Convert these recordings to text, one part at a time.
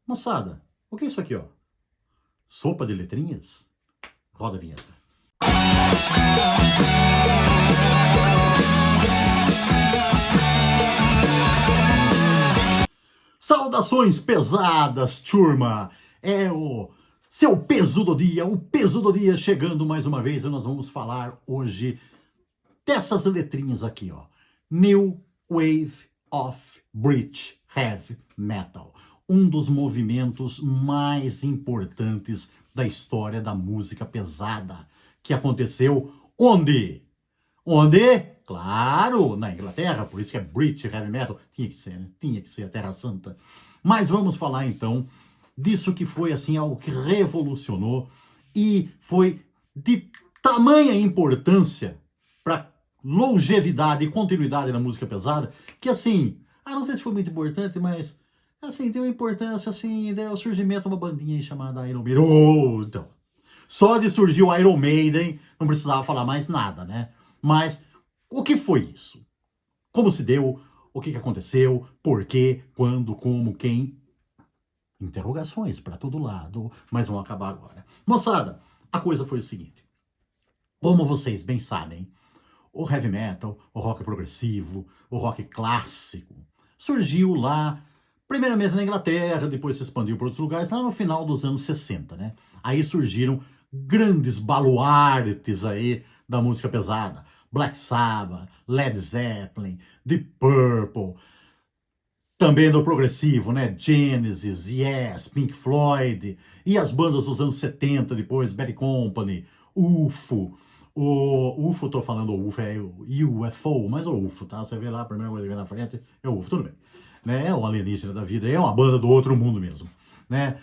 Moçada, o que é isso aqui, ó? Sopa de letrinhas? Roda a vinheta. Saudações pesadas, turma! É o seu peso do dia, o peso do dia chegando mais uma vez e nós vamos falar hoje dessas letrinhas aqui, ó. New Wave of British Heavy Metal. Um dos movimentos mais importantes da história da música pesada, que aconteceu onde? Onde? Claro, na Inglaterra, por isso que é British Heavy Metal. Tinha que ser, né? Tinha que ser a Terra Santa. Mas vamos falar então disso que foi assim algo que revolucionou e foi de tamanha importância para longevidade e continuidade na música pesada, que assim, não sei se foi muito importante, mas assim, tem uma importância assim, o surgimento de uma bandinha aí chamada Iron Maiden. Então, só de surgir o Iron Maiden, não precisava falar mais nada, né? Mas o que foi isso? Como se deu? O que aconteceu? Por quê? Quando? Como? Quem? Interrogações para todo lado, mas vão acabar agora. Moçada, a coisa foi o seguinte. Como vocês bem sabem, o heavy metal, o rock progressivo, o rock clássico, surgiu lá, primeiramente na Inglaterra, depois se expandiu para outros lugares, lá no final dos anos 60, né? Aí surgiram grandes baluartes aí da música pesada. Black Sabbath, Led Zeppelin, Deep Purple, também do progressivo, né? Genesis, Yes, Pink Floyd, e as bandas dos anos 70 depois, Bad Company, UFO. O UFO, tô falando o UFO, é o UFO, mas o UFO, tá? Você vê lá, a primeira coisa que vem na frente é o UFO, tudo bem. Né? É um alienígena da vida, é uma banda do outro mundo mesmo, né?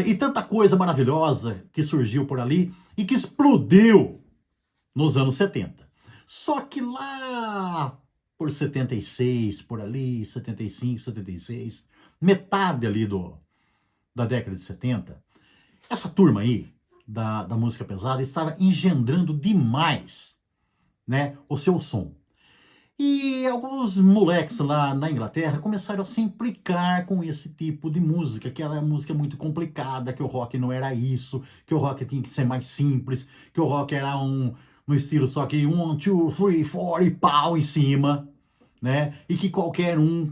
E tanta coisa maravilhosa que surgiu por ali e que explodiu nos anos 70. Só que lá por 76, por ali, 75, 76, metade ali da década de 70, essa turma aí da música pesada estava engendrando demais, né, o seu som. E alguns moleques lá na Inglaterra começaram a se implicar com esse tipo de música, que era música muito complicada, que o rock não era isso, que o rock tinha que ser mais simples, que o rock era no estilo só que 1, 2, 3, 4 e pau em cima, né? E que qualquer um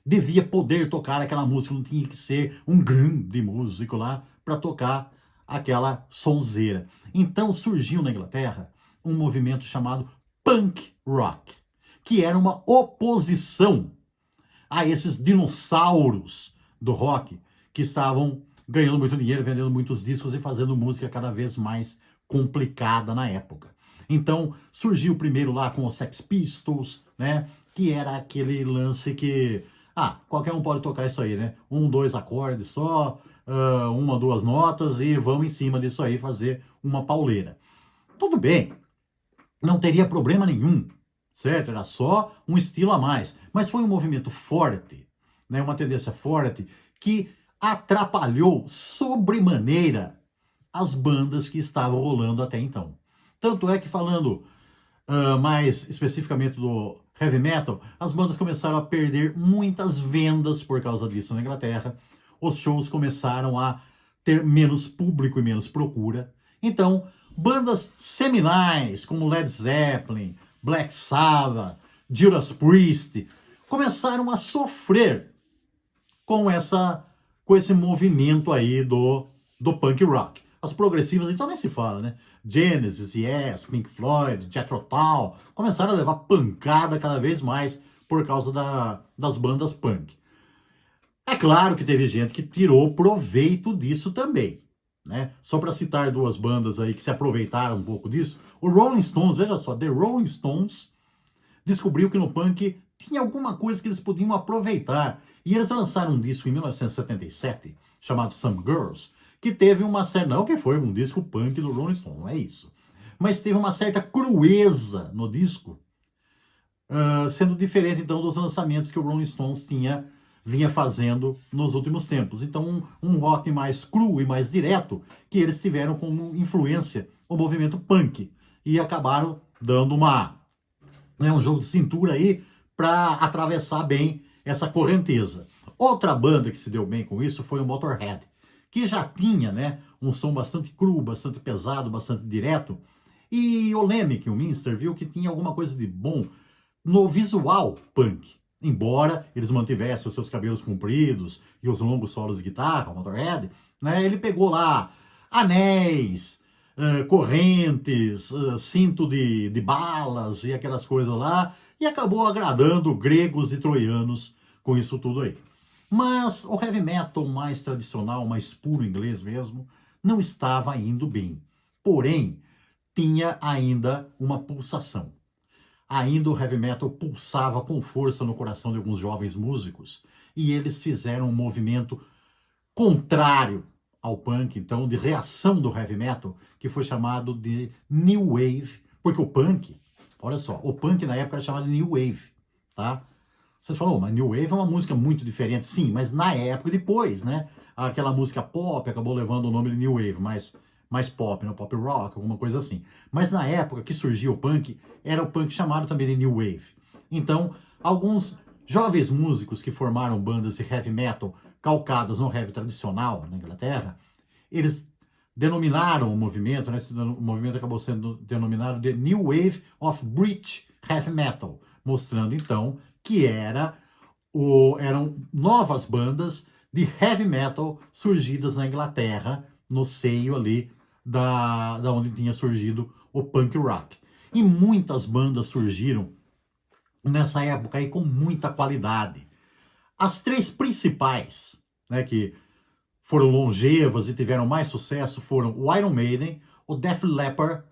devia poder tocar aquela música, não tinha que ser um grande músico lá para tocar aquela sonzeira. Então surgiu na Inglaterra um movimento chamado punk rock, que era uma oposição a esses dinossauros do rock que estavam ganhando muito dinheiro, vendendo muitos discos e fazendo música cada vez mais complicada na época. Então surgiu primeiro lá com os Sex Pistols, né? Que era aquele lance que, qualquer um pode tocar isso aí, né? 1, 2 acordes só, 1, 2 notas e vamos em cima disso aí fazer uma pauleira. Tudo bem, não teria problema nenhum, certo? Era só um estilo a mais. Mas foi um movimento forte, né? Uma tendência forte que atrapalhou sobremaneira as bandas que estavam rolando até então. Tanto é que falando mais especificamente do heavy metal, as bandas começaram a perder muitas vendas por causa disso na Inglaterra. Os shows começaram a ter menos público e menos procura. Então, bandas seminais como Led Zeppelin, Black Sabbath, Judas Priest, começaram a sofrer com esse movimento aí do punk rock. As progressivas, então nem se fala, né? Genesis, Yes, Pink Floyd, Jethro Tull, começaram a levar pancada cada vez mais por causa das bandas punk. É claro que teve gente que tirou proveito disso também, né? Só para citar duas bandas aí que se aproveitaram um pouco disso, o Rolling Stones, veja só, The Rolling Stones descobriu que no punk tinha alguma coisa que eles podiam aproveitar. E eles lançaram um disco em 1977, chamado Some Girls, que teve uma certa... Não que foi um disco punk do Rolling Stone, não é isso. Mas teve uma certa crueza no disco, sendo diferente, então, dos lançamentos que o Rolling Stones vinha fazendo nos últimos tempos. Então, um rock mais cru e mais direto, que eles tiveram como influência o movimento punk. E acabaram dando um jogo de cintura aí para atravessar bem essa correnteza. Outra banda que se deu bem com isso foi o Motorhead, que já tinha, né, um som bastante cru, bastante pesado, bastante direto. E o Lemmy Kilmister viu que tinha alguma coisa de bom no visual punk. Embora eles mantivessem os seus cabelos compridos e os longos solos de guitarra, o Motorhead, né, ele pegou lá anéis, correntes, cinto de balas e aquelas coisas lá, e acabou agradando gregos e troianos com isso tudo aí. Mas o heavy metal mais tradicional, mais puro inglês mesmo, não estava indo bem. Porém, tinha ainda uma pulsação. Ainda o heavy metal pulsava com força no coração de alguns jovens músicos, e eles fizeram um movimento contrário ao punk, então, de reação do heavy metal, que foi chamado de New Wave, porque o punk, olha só, o punk na época era chamado de New Wave, tá? Vocês falam, mas New Wave é uma música muito diferente, sim, mas na época depois, né? Aquela música pop acabou levando o nome de New Wave, mais pop, né? Pop rock, alguma coisa assim. Mas na época que surgiu o punk, era o punk chamado também de New Wave. Então, alguns jovens músicos que formaram bandas de heavy metal calcadas no heavy tradicional na Inglaterra, eles denominaram o movimento, né? O movimento acabou sendo denominado de New Wave of British Heavy Metal, mostrando então que eram novas bandas de heavy metal surgidas na Inglaterra, no seio ali da onde tinha surgido o punk rock. E muitas bandas surgiram nessa época aí com muita qualidade. As três principais, né, que foram longevas e tiveram mais sucesso foram o Iron Maiden, o Def Leppard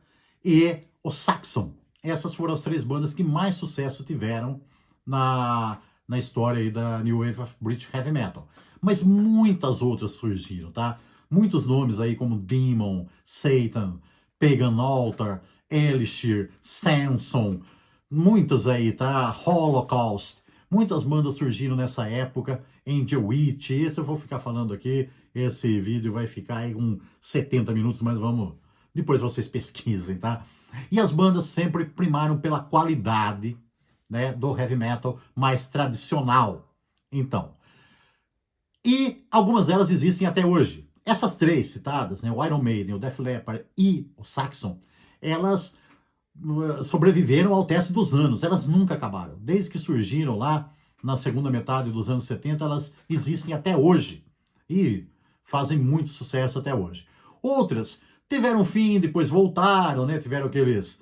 e o Saxon. Essas foram as três bandas que mais sucesso tiveram na história aí da New Wave of British Heavy Metal. Mas muitas outras surgiram, tá? Muitos nomes aí como Demon, Satan, Pagan Altar, Elixir, Samson, muitas aí, tá? Holocaust. Muitas bandas surgiram nessa época, Angel Witch. Esse eu vou ficar falando aqui, esse vídeo vai ficar aí com 70 minutos, mas vamos... Depois vocês pesquisem, tá? E as bandas sempre primaram pela qualidade, né, do heavy metal mais tradicional. Então, e algumas delas existem até hoje. Essas três citadas, né, o Iron Maiden, o Def Leppard e o Saxon, elas sobreviveram ao teste dos anos, elas nunca acabaram. Desde que surgiram lá na segunda metade dos anos 70, elas existem até hoje e fazem muito sucesso até hoje. Outras tiveram fim, depois voltaram, né, tiveram aqueles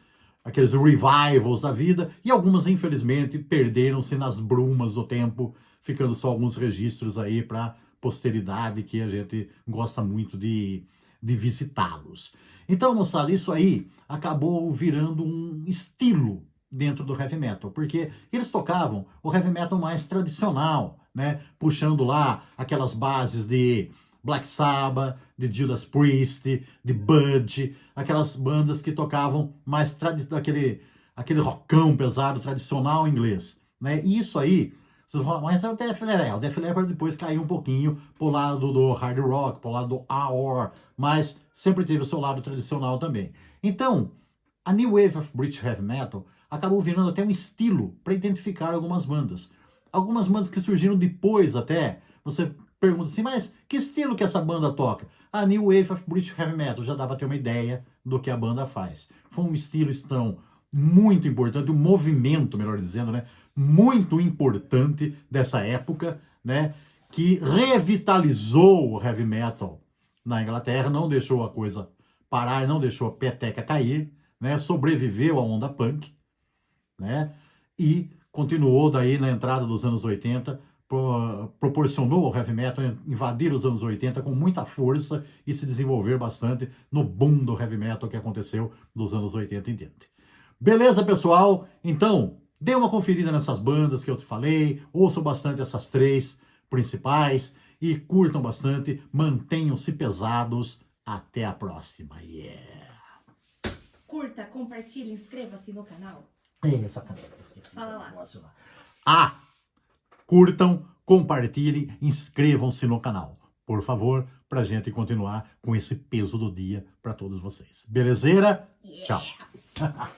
revivals da vida, e algumas, infelizmente, perderam-se nas brumas do tempo, ficando só alguns registros aí para posteridade, que a gente gosta muito de visitá-los. Então, moçada, isso aí acabou virando um estilo dentro do heavy metal, porque eles tocavam o heavy metal mais tradicional, né, puxando lá aquelas bases de Black Sabbath, de Judas Priest, de Budge, aquelas bandas que tocavam mais aquele rockão pesado, tradicional inglês, né? E isso aí, vocês vão falar, mas é o Def Leppard. O Def Leppard depois caiu um pouquinho pro lado do hard rock, pro lado do AOR, mas sempre teve o seu lado tradicional também. Então, a New Wave of British Heavy Metal acabou virando até um estilo para identificar algumas bandas. Algumas bandas que surgiram depois até, você pergunta assim, mas que estilo que essa banda toca? A New Wave of British Heavy Metal, já dá para ter uma ideia do que a banda faz. Foi um estilo muito importante, um movimento, melhor dizendo, né, muito importante dessa época, né, que revitalizou o heavy metal na Inglaterra, não deixou a coisa parar, não deixou a peteca cair, né, sobreviveu à onda punk, né, e continuou daí na entrada dos anos 80, proporcionou ao heavy metal invadir os anos 80 com muita força e se desenvolver bastante no boom do heavy metal que aconteceu dos anos 80 em diante. Beleza, pessoal? Então, dê uma conferida nessas bandas que eu te falei, ouçam bastante essas três principais e curtam bastante, mantenham-se pesados. Até a próxima. Yeah! Curta, compartilhe, inscreva-se no canal. Exatamente. Fala lá. Curtam, compartilhem, inscrevam-se no canal, por favor, pra gente continuar com esse peso do dia para todos vocês. Belezeira? Yeah. Tchau.